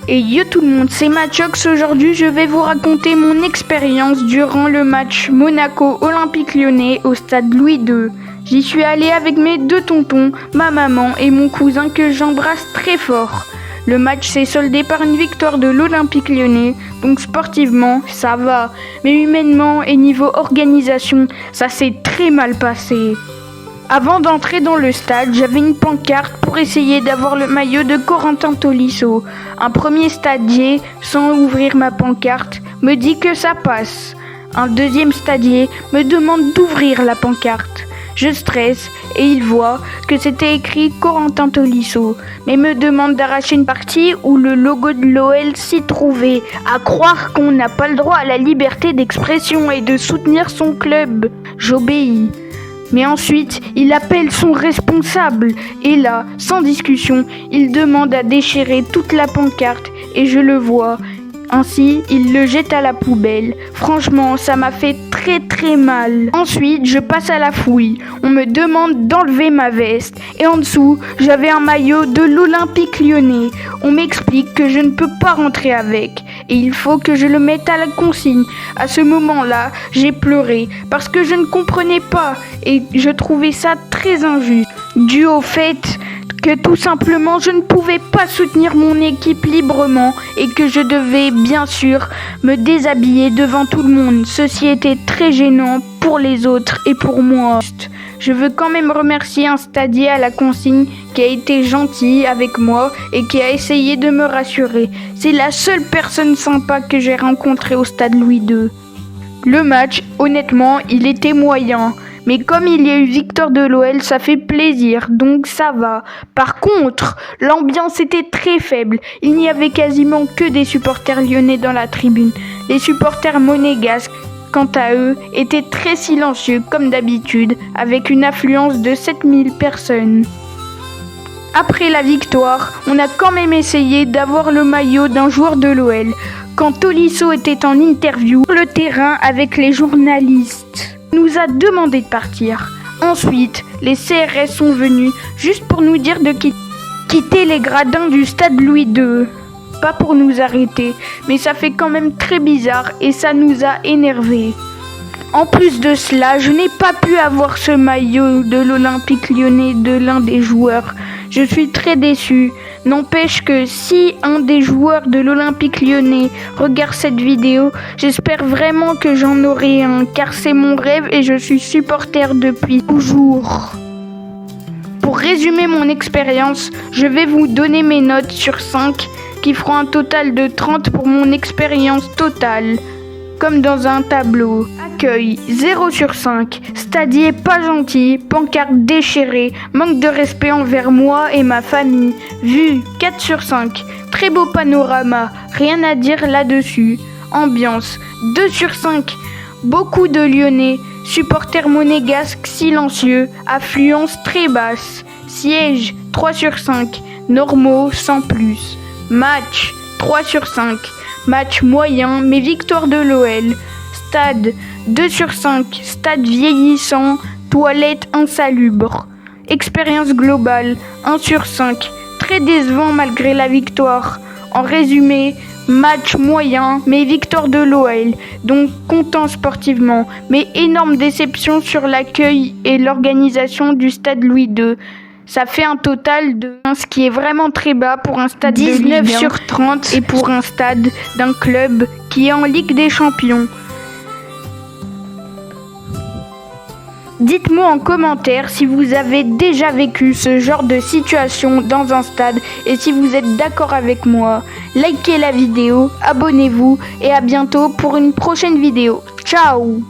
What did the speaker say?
Et yo tout le monde, c'est Matchox. Aujourd'hui, je vais vous raconter mon expérience durant le match Monaco-Olympique Lyonnais au stade Louis II. J'y suis allé avec mes deux tontons, ma maman et mon cousin que j'embrasse très fort. Le match s'est soldé par une victoire de l'Olympique Lyonnais, donc sportivement, ça va. Mais humainement et niveau organisation, ça s'est très mal passé. Avant d'entrer dans le stade, j'avais une pancarte pour essayer d'avoir le maillot de Corentin Tolisso. Un premier stadier, sans ouvrir ma pancarte, me dit que ça passe. Un deuxième stadier me demande d'ouvrir la pancarte. Je stresse et il voit que c'était écrit Corentin Tolisso, mais me demande d'arracher une partie où le logo de l'OL s'y trouvait. À croire qu'on n'a pas le droit à la liberté d'expression et de soutenir son club. J'obéis. Mais ensuite, il appelle son responsable et là, sans discussion, il demande à déchirer toute la pancarte et je le vois. Ainsi, il le jette à la poubelle. Franchement, ça m'a fait très mal. Ensuite, je passe à la fouille. On me demande d'enlever ma veste et en dessous, j'avais un maillot de l'Olympique Lyonnais. On m'explique que je ne peux pas rentrer avec et il faut que je le mette à la consigne. À ce moment-là, j'ai pleuré parce que je ne comprenais pas et je trouvais ça très injuste, dû au fait que tout simplement je ne pouvais pas soutenir mon équipe librement et que je devais bien sûr me déshabiller devant tout le monde. Ceci était très gênant pour les autres et pour moi. Je veux quand même remercier un stadier à la consigne qui a été gentil avec moi et qui a essayé de me rassurer. C'est la seule personne sympa que j'ai rencontrée au stade Louis II. Le match, honnêtement, il était moyen. Mais comme il y a eu victoire de l'OL, ça fait plaisir, donc ça va. Par contre, l'ambiance était très faible. Il n'y avait quasiment que des supporters lyonnais dans la tribune. Les supporters monégasques, quant à eux, étaient très silencieux comme d'habitude, avec une affluence de 7000 personnes. Après la victoire, on a quand même essayé d'avoir le maillot d'un joueur de l'OL. Quand Tolisso était en interview sur le terrain avec les journalistes, nous a demandé de partir. Ensuite, les CRS sont venus juste pour nous dire de quitter les gradins du stade Louis II. Pas pour nous arrêter, mais ça fait quand même très bizarre et ça nous a énervés. En plus de cela, je n'ai pas pu avoir ce maillot de l'Olympique Lyonnais de l'un des joueurs. Je suis très déçu. N'empêche que si un des joueurs de l'Olympique Lyonnais regarde cette vidéo, j'espère vraiment que j'en aurai un, car c'est mon rêve et je suis supporter depuis toujours. Pour résumer mon expérience, je vais vous donner mes notes sur 5 qui feront un total de 30 pour mon expérience totale. Comme dans un tableau. Accueil 0 sur 5, stadier pas gentil, pancarte déchirée, manque de respect envers moi et ma famille. Vue 4 sur 5, très beau panorama, rien à dire là-dessus. Ambiance 2 sur 5, beaucoup de Lyonnais, supporters monégasques silencieux, affluence très basse. Siège 3 sur 5, normaux sans plus. Match 3 sur 5. Match moyen, mais victoire de l'OL. Stade 2 sur 5, stade vieillissant, toilette insalubre. Expérience globale 1 sur 5, très décevant malgré la victoire. En résumé, match moyen, mais victoire de l'OL, donc content sportivement, mais énorme déception sur l'accueil et l'organisation du stade Louis II. Ça fait un total de ce qui est vraiment très bas pour un stade 19 sur 30 et pour un stade d'un club qui est en Ligue des Champions. Dites-moi en commentaire si vous avez déjà vécu ce genre de situation dans un stade et si vous êtes d'accord avec moi. Likez la vidéo, abonnez-vous et à bientôt pour une prochaine vidéo. Ciao!